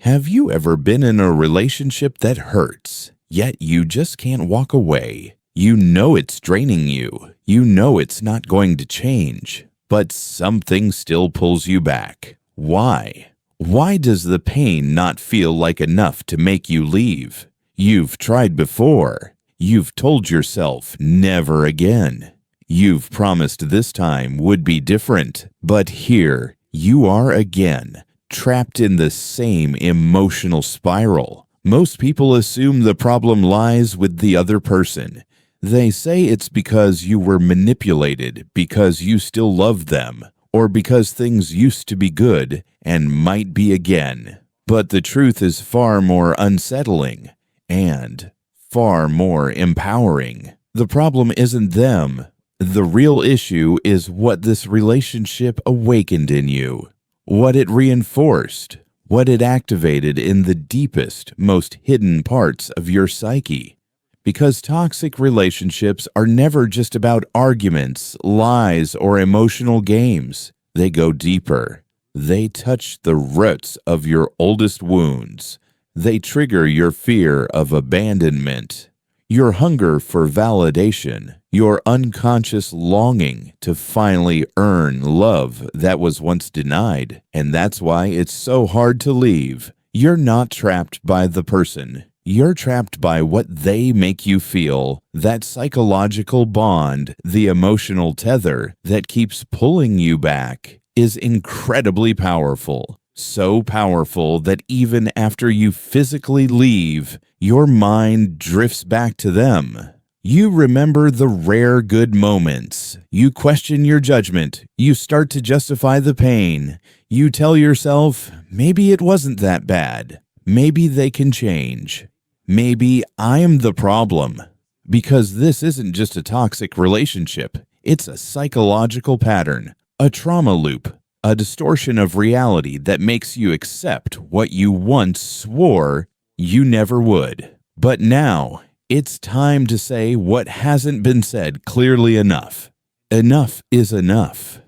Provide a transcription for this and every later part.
Have you ever been in a relationship that hurts, yet you just can't walk away? You know it's draining you. You know it's not going to change, but something still pulls you back. Why? Why does the pain not feel like enough to make you leave? You've tried before. You've told yourself never again. You've promised this time would be different, but here you are again, trapped in the same emotional spiral. Most people assume the problem lies with the other person. They say it's because you were manipulated, because you still love them, or because things used to be good and might be again. But the truth is far more unsettling and far more empowering. The problem isn't them. The real issue is what this relationship awakened in you. What it reinforced, what it activated in the deepest, most hidden parts of your psyche. Because toxic relationships are never just about arguments, lies, or emotional games. They go deeper. They touch the roots of your oldest wounds. They trigger your fear of abandonment, your hunger for validation, your unconscious longing to finally earn love that was once denied. And that's why it's so hard to leave. You're not trapped by the person. You're trapped by what they make you feel, that psychological bond, the emotional tether that keeps pulling you back is incredibly powerful. So powerful that even after you physically leave, your mind drifts back to them. You remember the rare good moments. You question your judgment. You start to justify the pain. You tell yourself, maybe it wasn't that bad. Maybe they can change. Maybe I'm the problem. Because this isn't just a toxic relationship. It's a psychological pattern, a trauma loop, a distortion of reality that makes you accept what you once swore you never would. But now, it's time to say what hasn't been said clearly enough. Enough is enough.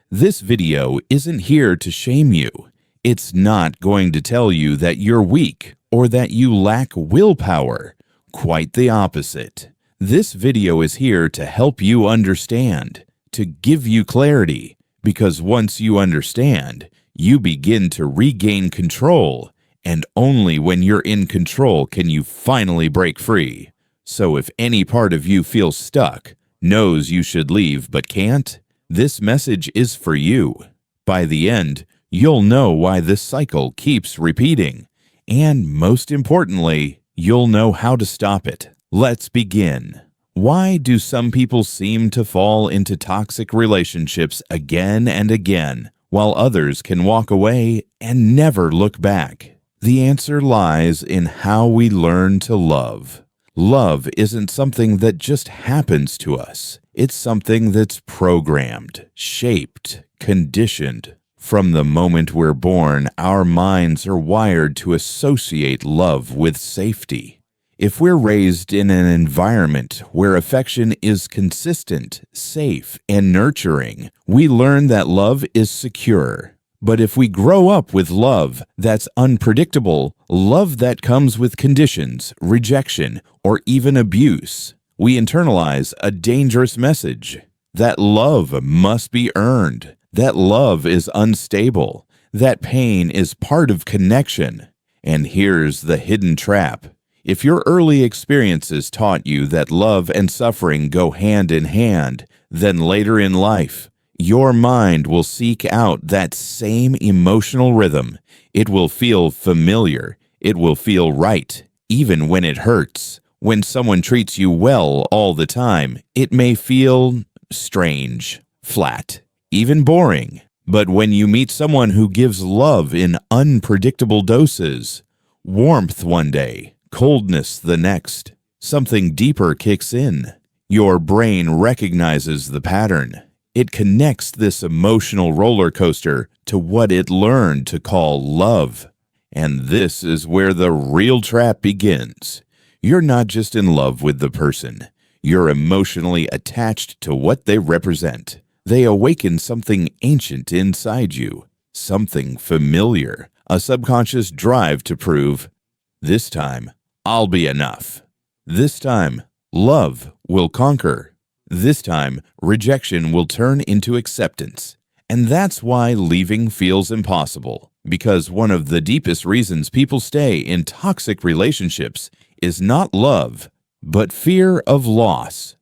This video isn't here to shame you. It's not going to tell you that you're weak or that you lack willpower. Quite the opposite. This video is here to help you understand, to give you clarity, because once you understand, you begin to regain control, and only when you're in control can you finally break free. So if any part of you feels stuck, knows you should leave but can't, this message is for you. By the end, you'll know why this cycle keeps repeating. And most importantly, you'll know how to stop it. Let's begin. Why do some people seem to fall into toxic relationships again and again, while others can walk away and never look back? The answer lies in how we learn to love. Love isn't something that just happens to us. It's something that's programmed, shaped, conditioned. From the moment we're born, our minds are wired to associate love with safety. If we're raised in an environment where affection is consistent, safe, and nurturing, we learn that love is secure. But if we grow up with love that's unpredictable, love that comes with conditions, rejection, or even abuse, we internalize a dangerous message. That love must be earned. That love is unstable. That pain is part of connection. And here's the hidden trap. If your early experiences taught you that love and suffering go hand in hand, then later in life, your mind will seek out that same emotional rhythm. It will feel familiar. It will feel right, even when it hurts. When someone treats you well all the time, it may feel strange, flat, even boring. But when you meet someone who gives love in unpredictable doses, warmth one day, coldness the next, something deeper kicks in. Your brain recognizes the pattern. It connects this emotional roller coaster to what it learned to call love. And this is where the real trap begins. You're not just in love with the person. You're emotionally attached to what they represent. They awaken something ancient inside you, something familiar, a subconscious drive to prove, this time, I'll be enough. This time, love will conquer. This time, rejection will turn into acceptance. And that's why leaving feels impossible, because one of the deepest reasons people stay in toxic relationships is not love, but fear of loss.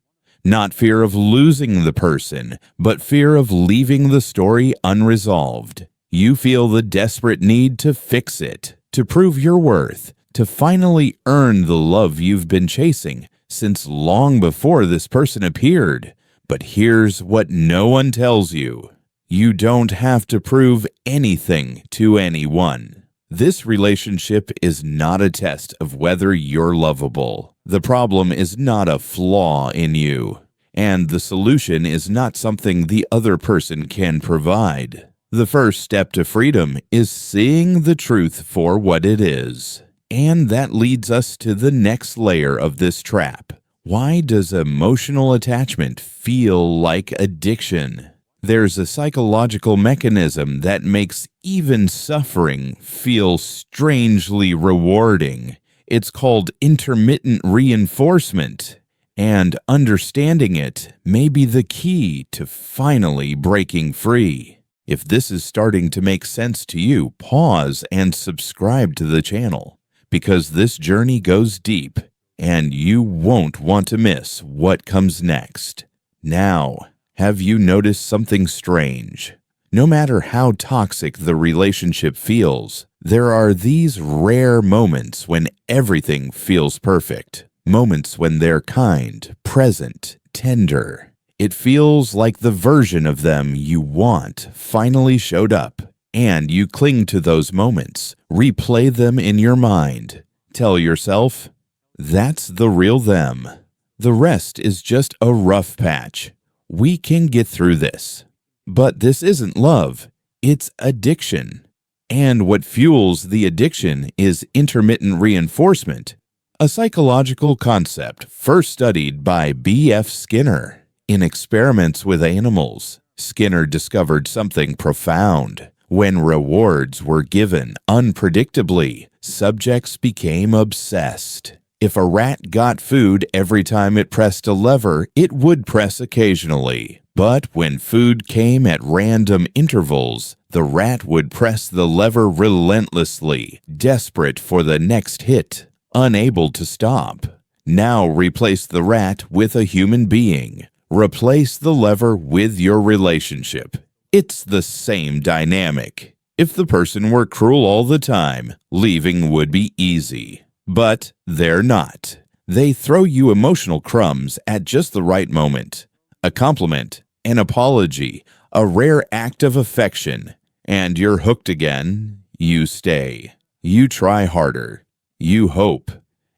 Not fear of losing the person, but fear of leaving the story unresolved. You feel the desperate need to fix it, to prove your worth, to finally earn the love you've been chasing since long before this person appeared. But here's what no one tells you. You don't have to prove anything to anyone. This relationship is not a test of whether you're lovable. The problem is not a flaw in you, and the solution is not something the other person can provide. The first step to freedom is seeing the truth for what it is. And that leads us to the next layer of this trap. Why does emotional attachment feel like addiction? There's a psychological mechanism that makes even suffering feel strangely rewarding. It's called intermittent reinforcement, and understanding it may be the key to finally breaking free. If this is starting to make sense to you, pause and subscribe to the channel, because this journey goes deep, and you won't want to miss what comes next. Now, have you noticed something strange? No matter how toxic the relationship feels, there are these rare moments when everything feels perfect. Moments when they're kind, present, tender. It feels like the version of them you want finally showed up, and you cling to those moments, replay them in your mind. Tell yourself, that's the real them. The rest is just a rough patch. We can get through this. But this isn't love, it's addiction. And what fuels the addiction is intermittent reinforcement, a psychological concept first studied by B.F. Skinner. In experiments with animals, Skinner discovered something profound. When rewards were given unpredictably, subjects became obsessed. If a rat got food every time it pressed a lever, it would press occasionally. But when food came at random intervals, the rat would press the lever relentlessly, desperate for the next hit, unable to stop. Now replace the rat with a human being. Replace the lever with your relationship. It's the same dynamic. If the person were cruel all the time, leaving would be easy. But they're not. They throw you emotional crumbs at just the right moment. A compliment, an apology, a rare act of affection, and you're hooked again. You stay. You try harder. You hope.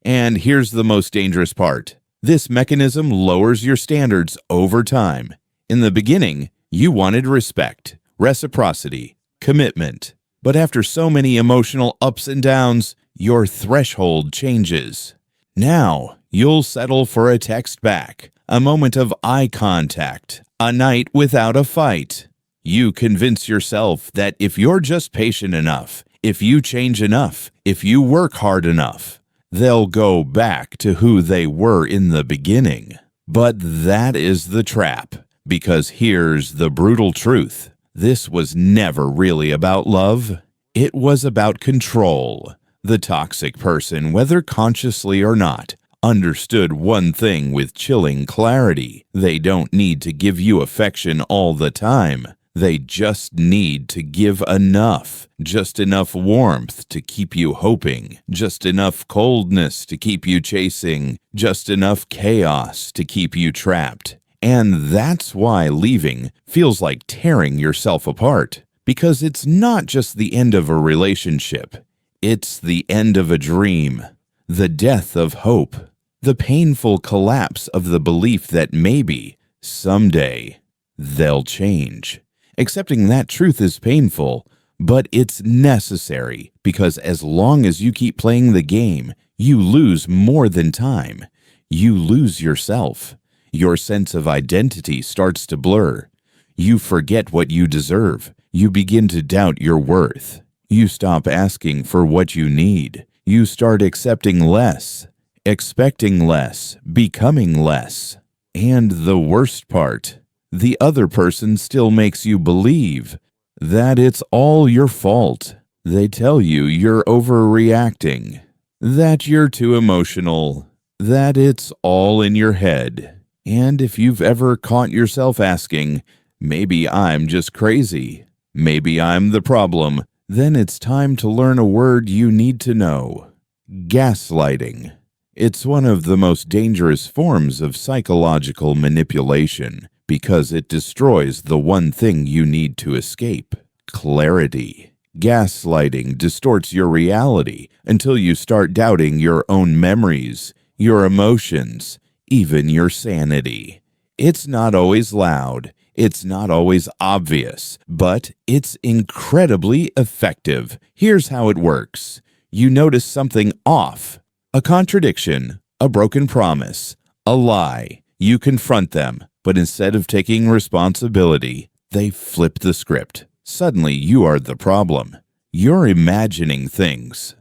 And here's the most dangerous part. This mechanism lowers your standards over time. In the beginning, you wanted respect, reciprocity, commitment. But after so many emotional ups and downs, your threshold changes. Now, you'll settle for a text back, a moment of eye contact, a night without a fight. You convince yourself that if you're just patient enough, if you change enough, if you work hard enough, they'll go back to who they were in the beginning. But that is the trap, because here's the brutal truth. This was never really about love. It was about control. The toxic person, whether consciously or not, understood one thing with chilling clarity. They don't need to give you affection all the time. They just need to give enough. Just enough warmth to keep you hoping. Just enough coldness to keep you chasing. Just enough chaos to keep you trapped. And that's why leaving feels like tearing yourself apart. Because it's not just the end of a relationship. It's the end of a dream, the death of hope, the painful collapse of the belief that maybe, someday, they'll change. Accepting that truth is painful, but it's necessary because as long as you keep playing the game, you lose more than time. You lose yourself. Your sense of identity starts to blur. You forget what you deserve. You begin to doubt your worth. You stop asking for what you need. You start accepting less, expecting less, becoming less. And the worst part, the other person still makes you believe that it's all your fault. They tell you you're overreacting, that you're too emotional, that it's all in your head. And if you've ever caught yourself asking, maybe I'm just crazy, maybe I'm the problem, then it's time to learn a word you need to know. Gaslighting. It's one of the most dangerous forms of psychological manipulation because it destroys the one thing you need to escape: clarity. Gaslighting distorts your reality until you start doubting your own memories, your emotions, even your sanity. It's not always loud, it's not always obvious, but it's incredibly effective. Here's how it works. You notice something off, a contradiction, a broken promise, a lie. You confront them, but instead of taking responsibility, they flip the script. Suddenly, you are the problem. You're imagining things.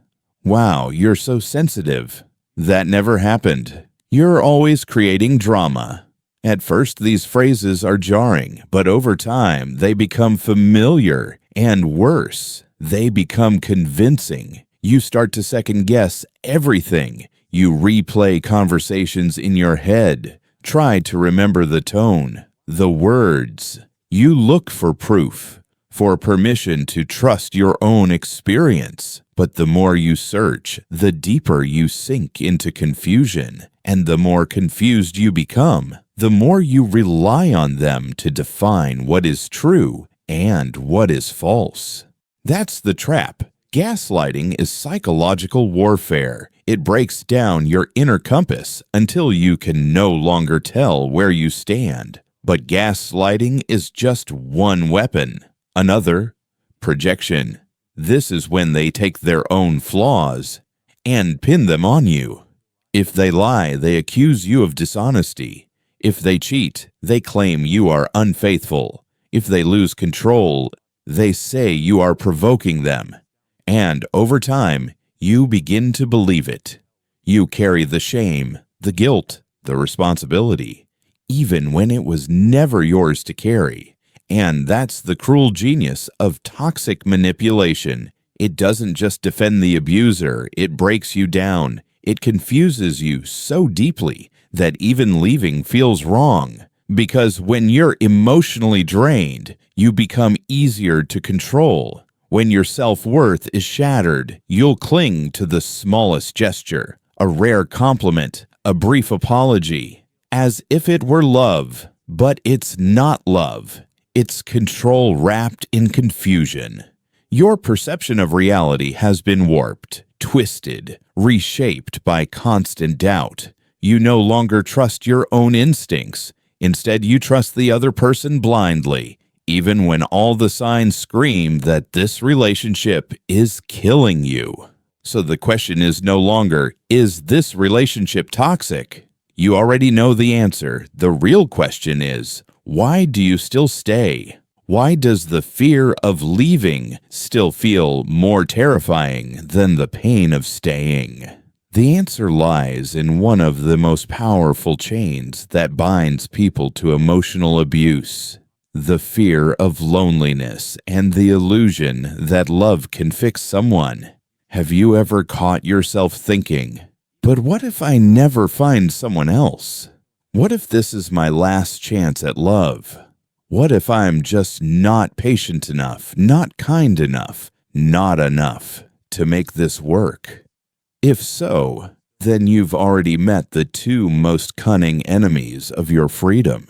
Wow, you're so sensitive. That never happened. You're always creating drama. At first, these phrases are jarring, but over time, they become familiar, and worse, they become convincing. You start to second-guess everything. You replay conversations in your head. Try to remember the tone, the words. You look for proof, for permission to trust your own experience. But the more you search, the deeper you sink into confusion. And the more confused you become, the more you rely on them to define what is true and what is false. That's the trap. Gaslighting is psychological warfare. It breaks down your inner compass until you can no longer tell where you stand. But gaslighting is just one weapon. Another, projection. This is when they take their own flaws and pin them on you. If they lie, they accuse you of dishonesty. If they cheat, they claim you are unfaithful. If they lose control, they say you are provoking them. And over time, you begin to believe it. You carry the shame, the guilt, the responsibility, even when it was never yours to carry. And that's the cruel genius of toxic manipulation. It doesn't just defend the abuser, it breaks you down. It confuses you so deeply that even leaving feels wrong. Because when you're emotionally drained, you become easier to control. When your self-worth is shattered, you'll cling to the smallest gesture, a rare compliment, a brief apology, as if it were love. But it's not love. It's control wrapped in confusion. Your perception of reality has been warped, twisted, reshaped by constant doubt. You no longer trust your own instincts. Instead, you trust the other person blindly, even when all the signs scream that this relationship is killing you. So the question is no longer, is this relationship toxic? You already know the answer. The real question is, why do you still stay? Why does the fear of leaving still feel more terrifying than the pain of staying? The answer lies in one of the most powerful chains that binds people to emotional abuse: the fear of loneliness and the illusion that love can fix someone. Have you ever caught yourself thinking, but what if I never find someone else? What if this is my last chance at love? What if I'm just not patient enough, not kind enough, not enough to make this work? If so, then you've already met the two most cunning enemies of your freedom.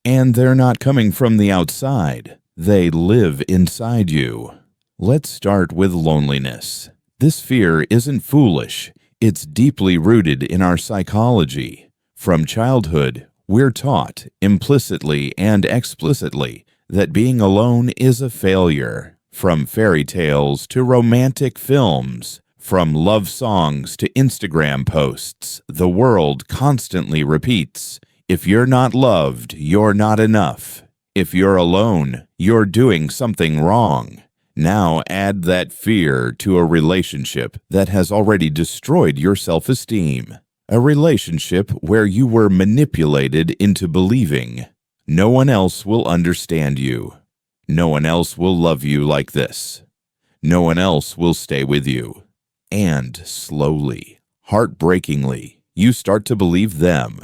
And they're not coming from the outside. They live inside you. Let's start with loneliness. This fear isn't foolish. It's deeply rooted in our psychology. From childhood, we're taught, implicitly and explicitly, that being alone is a failure. From fairy tales to romantic films, from love songs to Instagram posts, the world constantly repeats, if you're not loved, you're not enough. If you're alone, you're doing something wrong. Now add that fear to a relationship that has already destroyed your self-esteem. A relationship where you were manipulated into believing no one else will understand you. No one else will love you like this. No one else will stay with you. And slowly, heartbreakingly, you start to believe them.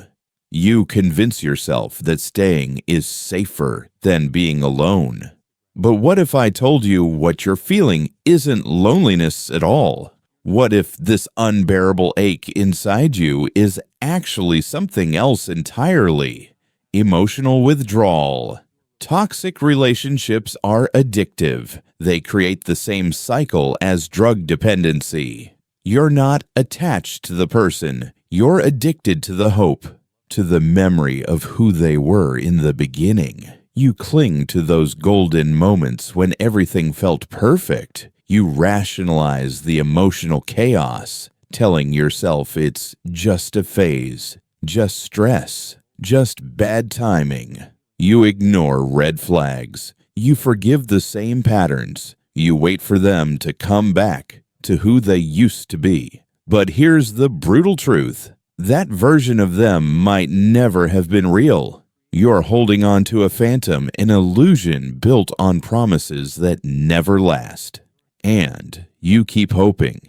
You convince yourself that staying is safer than being alone. But what if I told you what you're feeling isn't loneliness at all? What if this unbearable ache inside you is actually something else entirely? Emotional withdrawal. Toxic relationships are addictive. They create the same cycle as drug dependency. You're not attached to the person. You're addicted to the hope, to the memory of who they were in the beginning. You cling to those golden moments when everything felt perfect. You rationalize the emotional chaos, telling yourself it's just a phase, just stress, just bad timing. You ignore red flags. You forgive the same patterns. You wait for them to come back to who they used to be. But here's the brutal truth. That version of them might never have been real. You're holding on to a phantom, an illusion built on promises that never last. And you keep hoping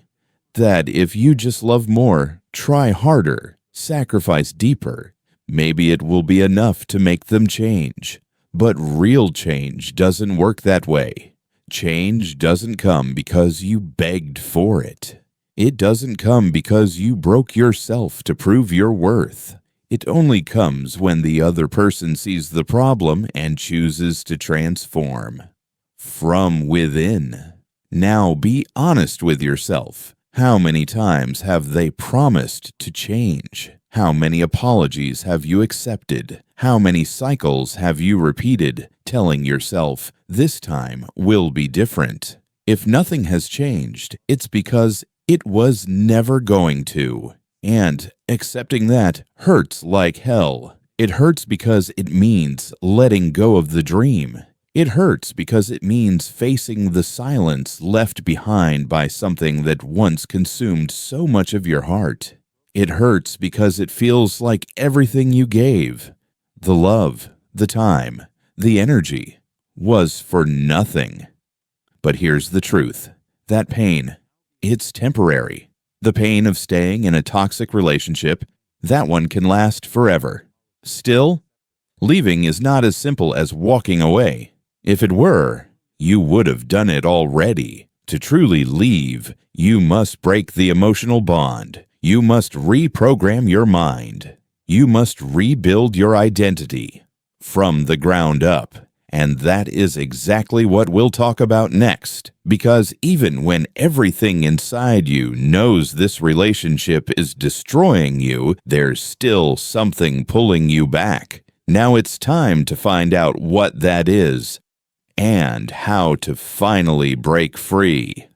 that if you just love more, try harder, sacrifice deeper, maybe it will be enough to make them change. But real change doesn't work that way. Change doesn't come because you begged for it. It doesn't come because you broke yourself to prove your worth. It only comes when the other person sees the problem and chooses to transform. From within. Now be honest with yourself. How many times have they promised to change? How many apologies have you accepted? How many cycles have you repeated, telling yourself, this time will be different? If nothing has changed, it's because it was never going to. And accepting that hurts like hell. It hurts because it means letting go of the dream. It hurts because it means facing the silence left behind by something that once consumed so much of your heart. It hurts because it feels like everything you gave, the love, the time, the energy, was for nothing. But here's the truth. That pain, it's temporary. The pain of staying in a toxic relationship, that one can last forever. Still, leaving is not as simple as walking away. If it were, you would have done it already. To truly leave, you must break the emotional bond. You must reprogram your mind. You must rebuild your identity from the ground up. And that is exactly what we'll talk about next. Because even when everything inside you knows this relationship is destroying you, there's still something pulling you back. Now it's time to find out what that is and how to finally break free.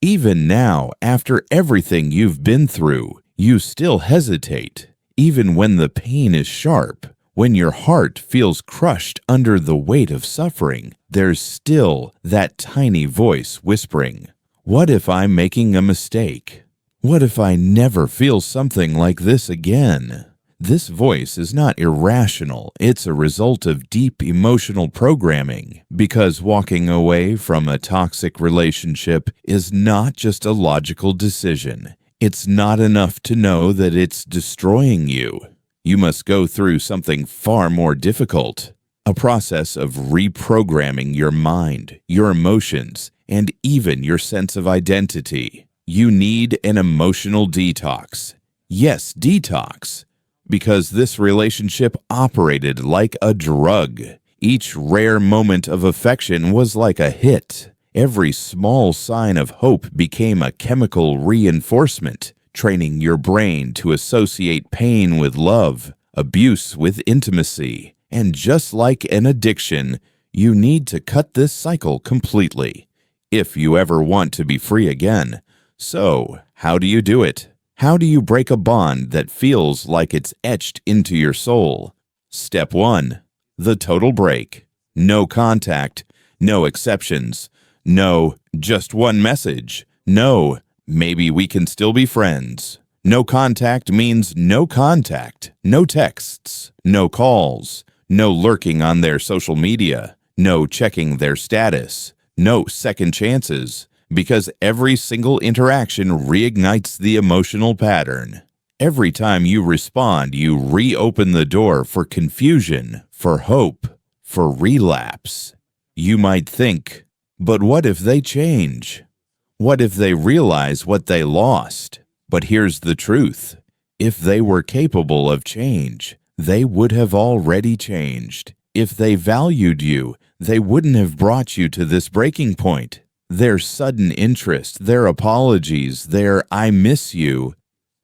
Even now, after everything you've been through, you still hesitate, even when the pain is sharp. When your heart feels crushed under the weight of suffering, there's still that tiny voice whispering, what if I'm making a mistake? What if I never feel something like this again? This voice is not irrational. It's a result of deep emotional programming, because walking away from a toxic relationship is not just a logical decision. It's not enough to know that it's destroying you. You must go through something far more difficult, a process of reprogramming your mind, your emotions, and even your sense of identity. You need an emotional detox. Yes, detox, because this relationship operated like a drug. Each rare moment of affection was like a hit. Every small sign of hope became a chemical reinforcement, training your brain to associate pain with love, abuse with intimacy. And just like an addiction, you need to cut this cycle completely, if you ever want to be free again. So, how do you do it? How do you break a bond that feels like it's etched into your soul? Step 1. The total break. No contact, no exceptions, No, just one message. No, maybe we can still be friends. No contact means no contact. No texts, no calls, no lurking on their social media, no checking their status, no second chances, because every single interaction reignites the emotional pattern. Every time you respond, you reopen the door for confusion, for hope, for relapse. You might think, but what if they change? What if they realize what they lost? But here's the truth. If they were capable of change, they would have already changed. If they valued you, they wouldn't have brought you to this breaking point. Their sudden interest, their apologies, their "I miss you,"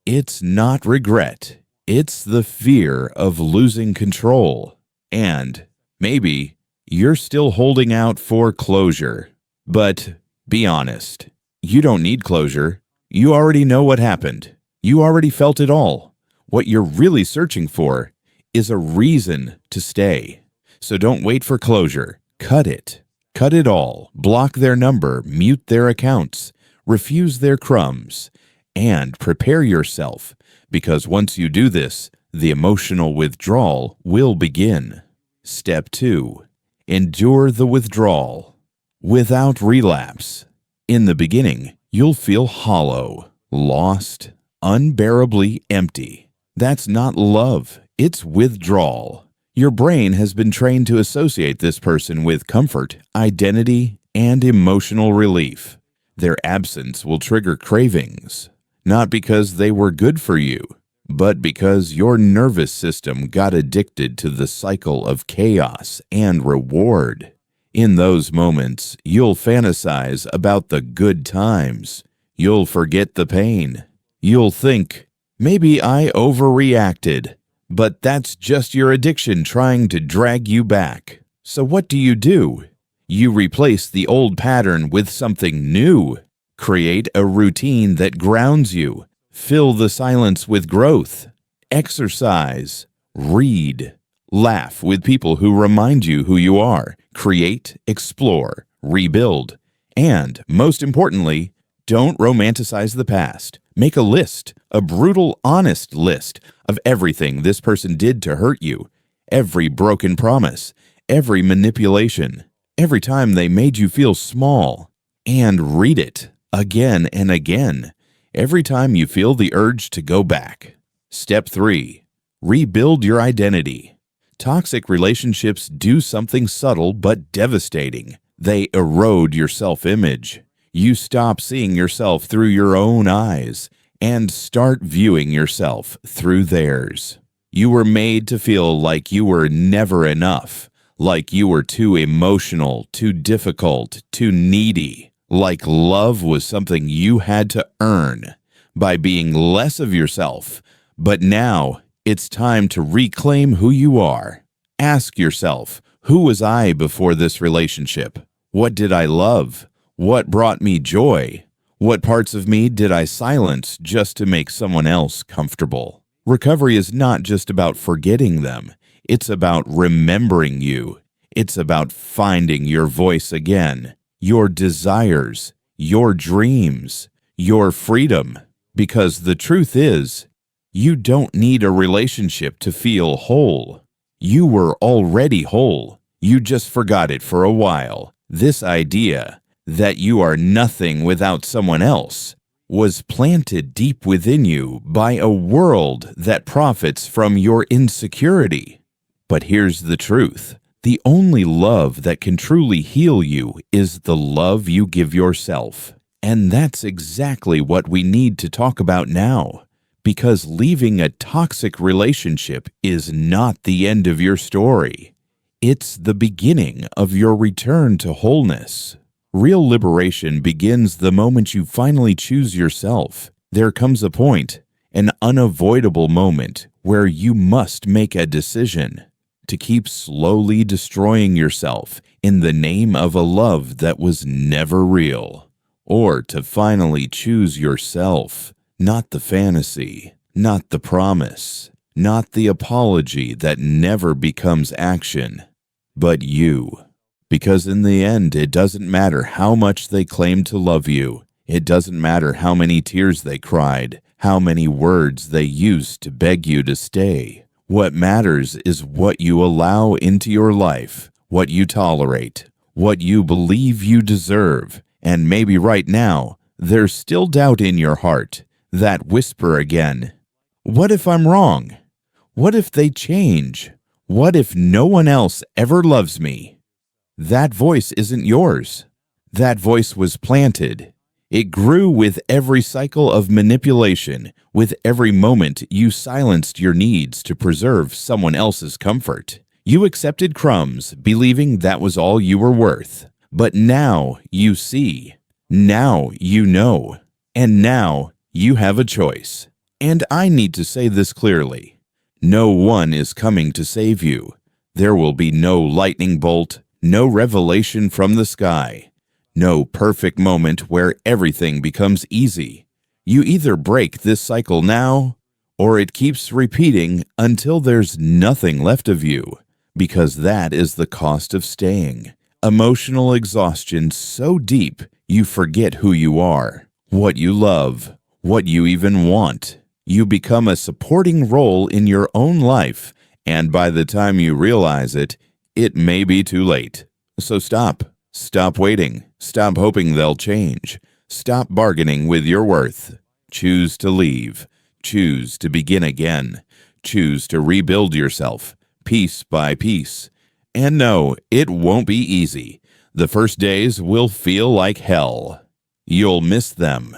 it's not regret. It's the fear of losing control. And maybe you're still holding out for closure. But be honest, you don't need closure. You already know what happened. You already felt it all. What you're really searching for is a reason to stay. So don't wait for closure. Cut it. Cut it all. Block their number. Mute their accounts. Refuse their crumbs. And prepare yourself, because once you do this, the emotional withdrawal will begin. Step 2. Endure the withdrawal without relapse. In the beginning, you'll feel hollow, lost, unbearably empty. That's not love, it's withdrawal. Your brain has been trained to associate this person with comfort, identity, and emotional relief. Their absence will trigger cravings, not because they were good for you, but because your nervous system got addicted to the cycle of chaos and reward. In those moments, you'll fantasize about the good times. You'll forget the pain. You'll think, maybe I overreacted, but that's just your addiction trying to drag you back. So what do? You replace the old pattern with something new. Create a routine that grounds you. Fill the silence with growth. Exercise. Read. Laugh with people who remind you who you are. Create, explore, rebuild. And, most importantly, don't romanticize the past. Make a list, a brutal, honest list of everything this person did to hurt you. Every broken promise, every manipulation, every time they made you feel small. And read it again and again, every time you feel the urge to go back. Step 3. Rebuild your identity. Toxic relationships do something subtle but devastating. They erode your self-image. You stop seeing yourself through your own eyes and start viewing yourself through theirs. You were made to feel like you were never enough, like you were too emotional, too difficult, too needy, like love was something you had to earn by being less of yourself. But now it's time to reclaim who you are. Ask yourself, who was I before this relationship? What did I love? What brought me joy? What parts of me did I silence just to make someone else comfortable? Recovery is not just about forgetting them. It's about remembering you. It's about finding your voice again, your desires, your dreams, your freedom. Because the truth is, you don't need a relationship to feel whole. You were already whole. You just forgot it for a while. This idea that you are nothing without someone else was planted deep within you by a world that profits from your insecurity. But here's the truth. The only love that can truly heal you is the love you give yourself. And that's exactly what we need to talk about now. Because leaving a toxic relationship is not the end of your story. It's the beginning of your return to wholeness. Real liberation begins the moment you finally choose yourself. There comes a point, an unavoidable moment, where you must make a decision to keep slowly destroying yourself in the name of a love that was never real, or to finally choose yourself. Not the fantasy, not the promise, not the apology that never becomes action, but you. Because in the end, it doesn't matter how much they claim to love you. It doesn't matter how many tears they cried, how many words they used to beg you to stay. What matters is what you allow into your life, what you tolerate, what you believe you deserve. And maybe right now, there's still doubt in your heart, that whisper again. What if I'm wrong? What if they change? What if no one else ever loves me? That voice isn't yours. That voice was planted. It grew with every cycle of manipulation, with every moment you silenced your needs to preserve someone else's comfort. You accepted crumbs, believing that was all you were worth. But now you see. Now you know. And now you have a choice. And I need to say this clearly. No one is coming to save you. There will be no lightning bolt, no revelation from the sky, no perfect moment where everything becomes easy. You either break this cycle now, or it keeps repeating until there's nothing left of you, because that is the cost of staying. Emotional exhaustion so deep you forget who you are, what you love, what you even want. You become a supporting role in your own life, and by the time you realize it, it may be too late. So stop. Stop waiting. Stop hoping they'll change. Stop bargaining with your worth. Choose to leave. Choose to begin again. Choose to rebuild yourself, piece by piece. And no, it won't be easy. The first days will feel like hell. You'll miss them.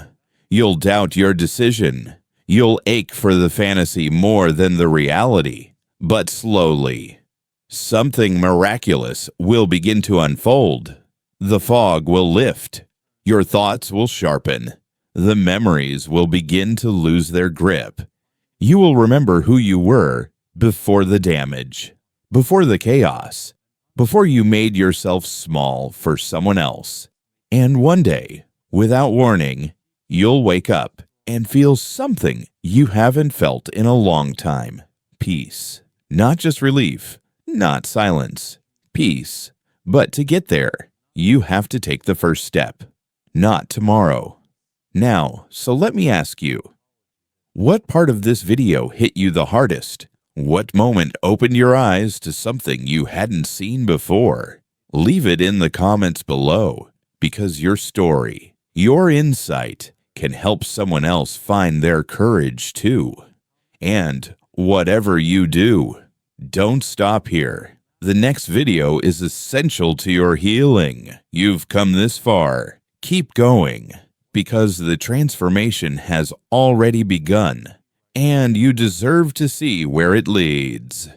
You'll doubt your decision. You'll ache for the fantasy more than the reality. But slowly, something miraculous will begin to unfold. The fog will lift. Your thoughts will sharpen. The memories will begin to lose their grip. You will remember who you were before the damage, before the chaos, before you made yourself small for someone else. And one day, without warning, you'll wake up and feel something you haven't felt in a long time. Peace. Not just relief, not silence. Peace. But to get there, you have to take the first step. Not tomorrow. Now, so let me ask you, what part of this video hit you the hardest? What moment opened your eyes to something you hadn't seen before? Leave it in the comments below, because your story, your insight, can help someone else find their courage too. And whatever you do, don't stop here. The next video is essential to your healing. You've come this far. Keep going, because the transformation has already begun, and you deserve to see where it leads.